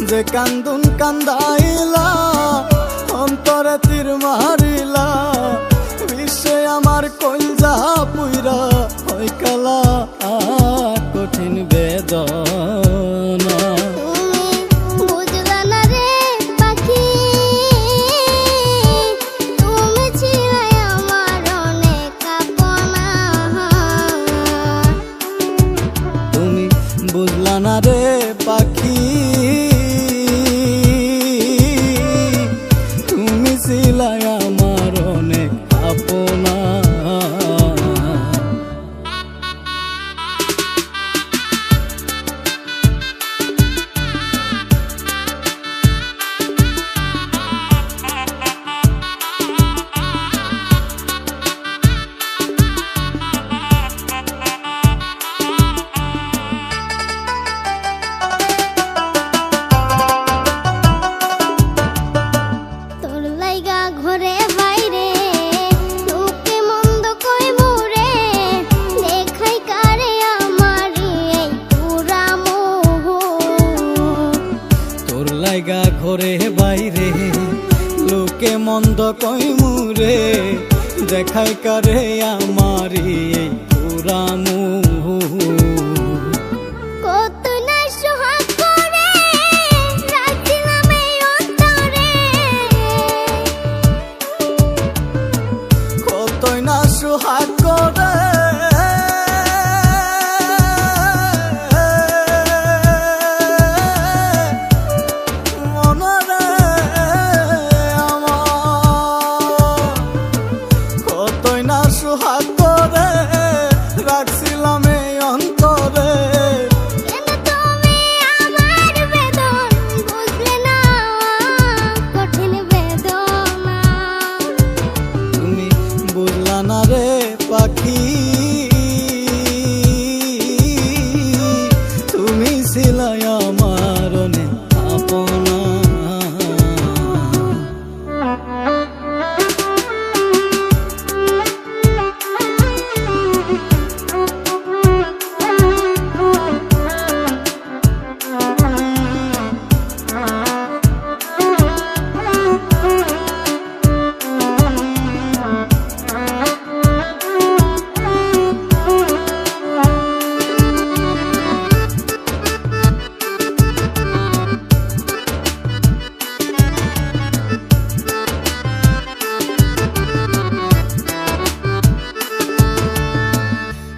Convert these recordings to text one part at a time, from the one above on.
যে কান্দুন কান্দাইলা অন্তরে তীর মারিলা বিশ্বে আমার কলজা পুইরা হয় কালা কঠিন বেদনা। বুঝলা না রে পাখি তুমি ছিলাই আমার অনেক আপনা। ঘরে বাইরে লোকে মন্দ কই মোরে দেখাই কারে আমারি এই পুরা মোহ। তোর লাইগা ঘরে বাইরে লোকে মন্দ কই মোরে দেখাই কারে আমারি এই পুরা মোহ। সোহাগ করে মনরে আমার কতই না সোহাগ করে রাখছিলাম এই অন্তরে। না রে পাখি তুমি ছিলাই আমার অনেক আপনা।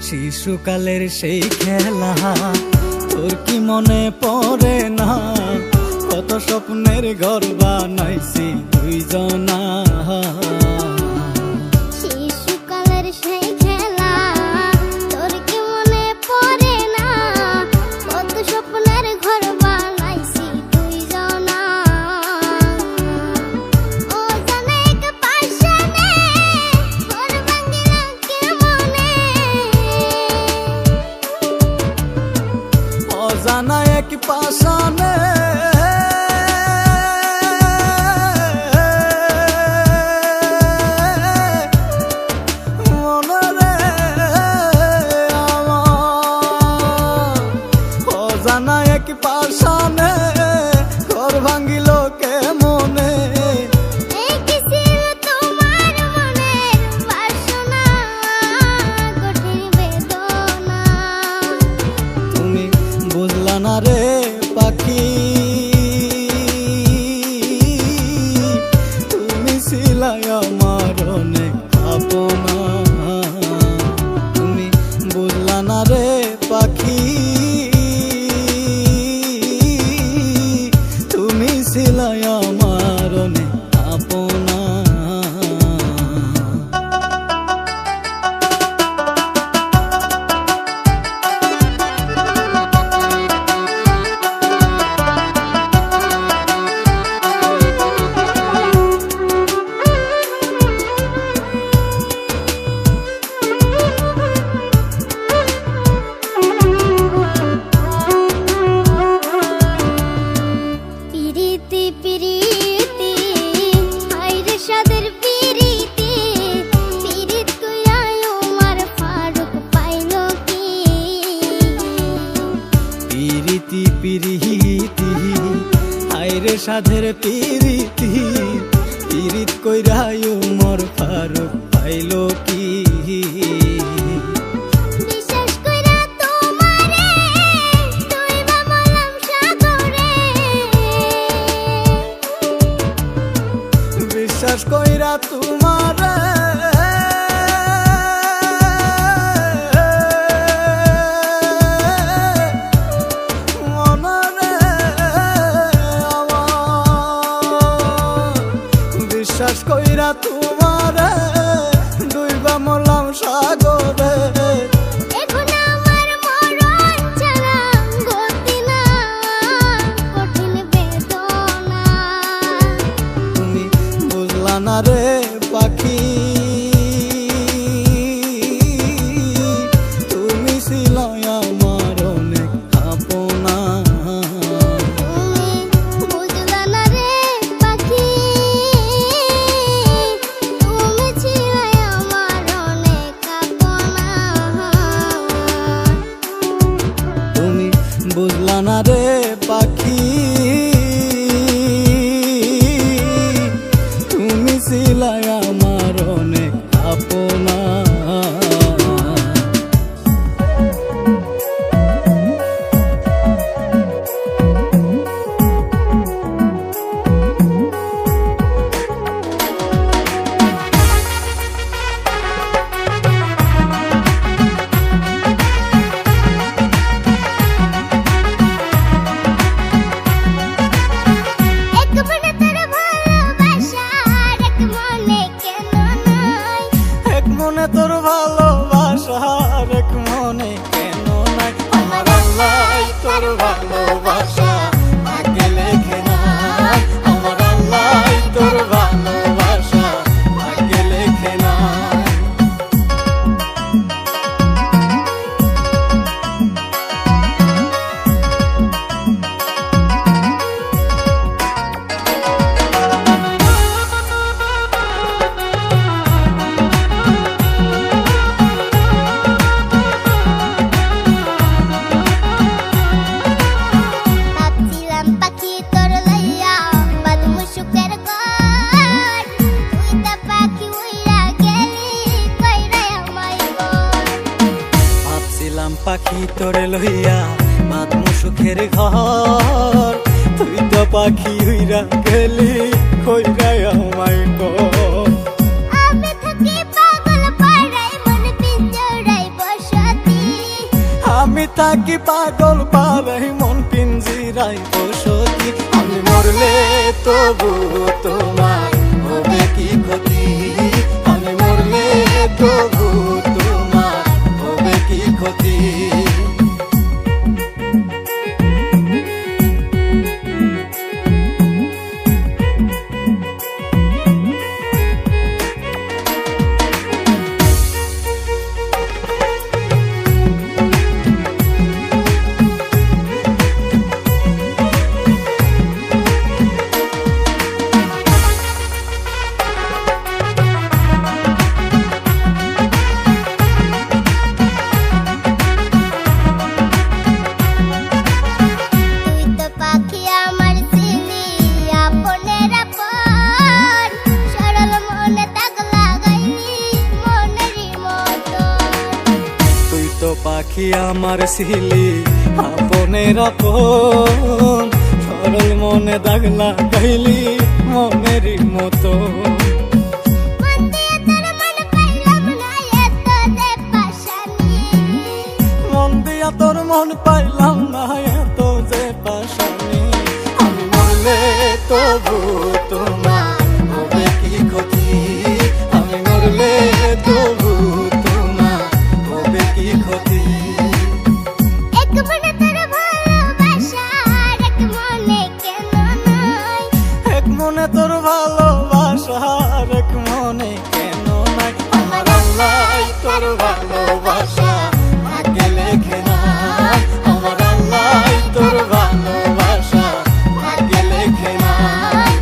শিশুকালের সেই খেলা তোর কি মনে পড়ে না? কত স্বপ্নের ঘর বানাইছি দুইজনা। শিশুকালের সেই খেলা তোর কি মনে পড়ে না? কত স্বপ্নের ঘর বানাইছি দুইজনা। ও জানে এক পাশানে ঘর ভাঙিলা কেমনে? অজানা এক পাশানে মনরে আমার অজানা এক পাশানে ঘর ভাঙিল কেমনে? বুঝলা না রে পাখি তুমি ছিলাই আমার অনেক আপনা। তুমি বুঝলা না রে পাখি তুমি ছিলাই আমার অনেক আপনা। হায়রে সাধের পিরিতি পিরিত কইরাই উমর ফারুক পাইলো কি বিশ্বাস কইরা তোমারে তুইবা বললাম সাগরে বিশ্বাস কইরা তোমারে মনরে আমার বিশ্বাস কইরা তোমারে ডুইবা মরলাম সাগরে এখন আমার মরণ ছাড়া গতি না কঠিন বেদনা তুমি বুঝলা না রে পাখি তুমি ছিলাই আমার অনেক আপনা তুমি বুঝলা না রে পাখি তুমি ছিলে আমার অনেক আপনা তুমি বুঝলা না রে পাখি তুমি ছিলাই আমার অনেক আপনা এক মনে তোর ভালোবাসা আর এক মনে কেন নাই এক মনে তোর ভালোবাসা আর এক মনে কেন নাই আমার আল্লাহ তোর ভালোবাসা আগে লেখে নাই আমার আল্লাহ তোর ভালোবাসা আগে লেখে নাই ভাবছিলাম পাখি তোর লইয়া বাদমু সুখের ঘর তুই তা পাখি উইরা গেলি কইরা আমায় বল ভাবছিলাম পাখি তোরে লইয়া বাদমু সুখের ঘর তুই তো পাখি হইরা গেলি কইরা আমায় কর আমি থাকি পাগল পাড়ায় মন পিঞ্জরাই বসতি আমি থাকি পাগল পালাই মন পিঞ্জিরাই বসতি আমি মরলে তবু তোমার হবে কি ক্ষতি আমি মরলে তবু তোমার হবে কি ক্ষতি তুই তো পাখি আমার ছিলি আপনের আপন সরল মনে দাগ লাগাইলি মনেরই মতো তুই তো পাখি আমার ছিলি আপনের আপন সরল মনে দাগ লাগাইলি মনেরই মতো মন দিয়ে তোর মন পাইলাম না এত যে পাশানি মন দিয়া তোর মন পাইলাম না এত যে পাশানি আমি মরলে তবু তোমার হবে কি ক্ষতি আমি মরলে তবু তোমার হবে কি ক্ষতি এক মনে তোর ভালোবাসা আর এক মনে কেন নাই এক মনে তোর ভালোবাসা আর এক মনে কেন নাই আমার আল্লাহ তোর ভালোবাসা আগে লেখে নাই আমার আল্লাহ তোর ভালোবাসা আগে লেখে নাই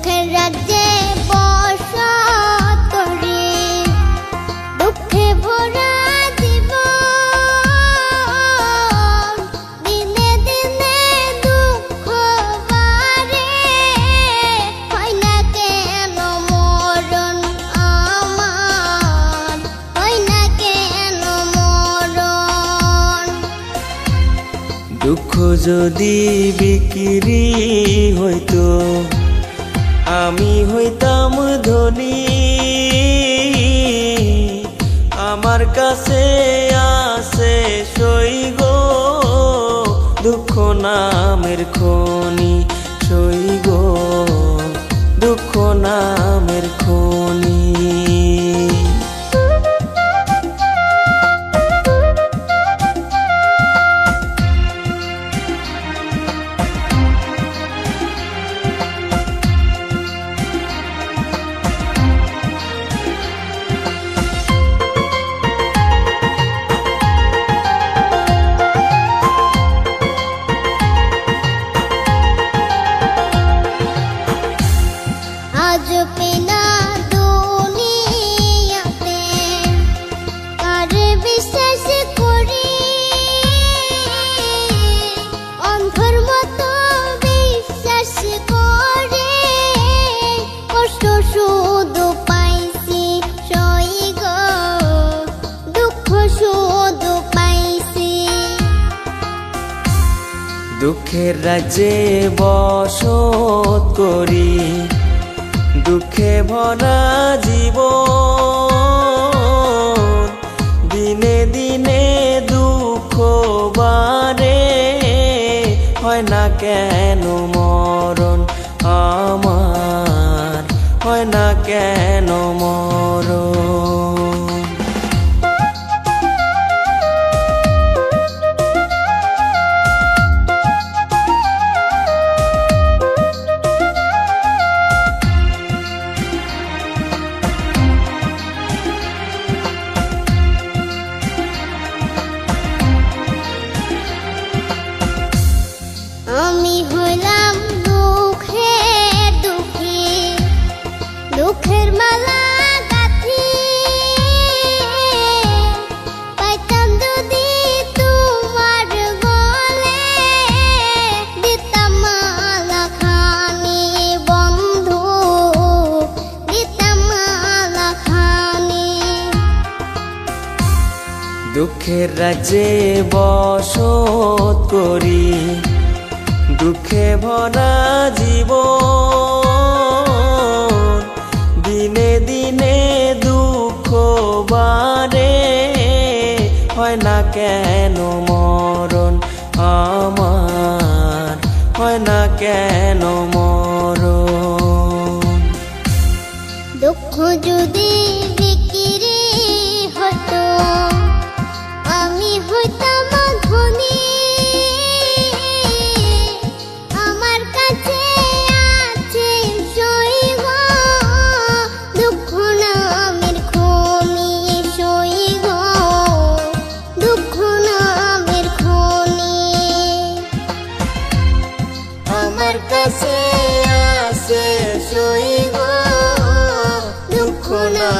দুঃখের রাজ্যে বসত করি, দুঃখে ভরা জীবন, দিনে দিনে দুঃখ বাড়ে, হয় না কেন মরণ আমার, হয় না কেন মরণ। দুঃখ যদি বিক্রি হইতো আমি হইতাম ধনী, আমার কাছে আছে সই গো দুঃখ নামের খনি, সই গো দুঃখ নামের খনি। আজ পেনা দুনিয়াতে কার বিশ্বাস করি, অন্ধর মতো বিশ্বাস করে কষ্ট শুধু পাইছি সই গো দুঃখ শুধু পাইছি। দুঃখের রাজ্যে বসত করি, দুঃখে ভরা জীবন, দিনে দিনে দুঃখ বাড়ে, হয় না কেন মরণ আমার, হয় না কেন মরণ। আমি হইলাম দুঃখের দুঃখী, দুঃখের মালা গাঁথি, পাইতাম যদি তোমার গলে, দিতাম মালা খানি বন্ধু, দিতাম মালা খানি। দুঃখের রাজ্যে বসত করি, দুঃখে ভরা জীবন, দিনে দিনে দুঃখ বাড়ে, হয় না কেন মরণ আমার, হয় না কেন মরণ। দুঃখ যদি বিক্রি হতো আমি হইতাম ধনী, আমার কাছে আছে সই গো দুঃখ নামের খনি, সই গো দুঃখ নামের খনি। আমার কাছে আছে সই গো দুঃখ না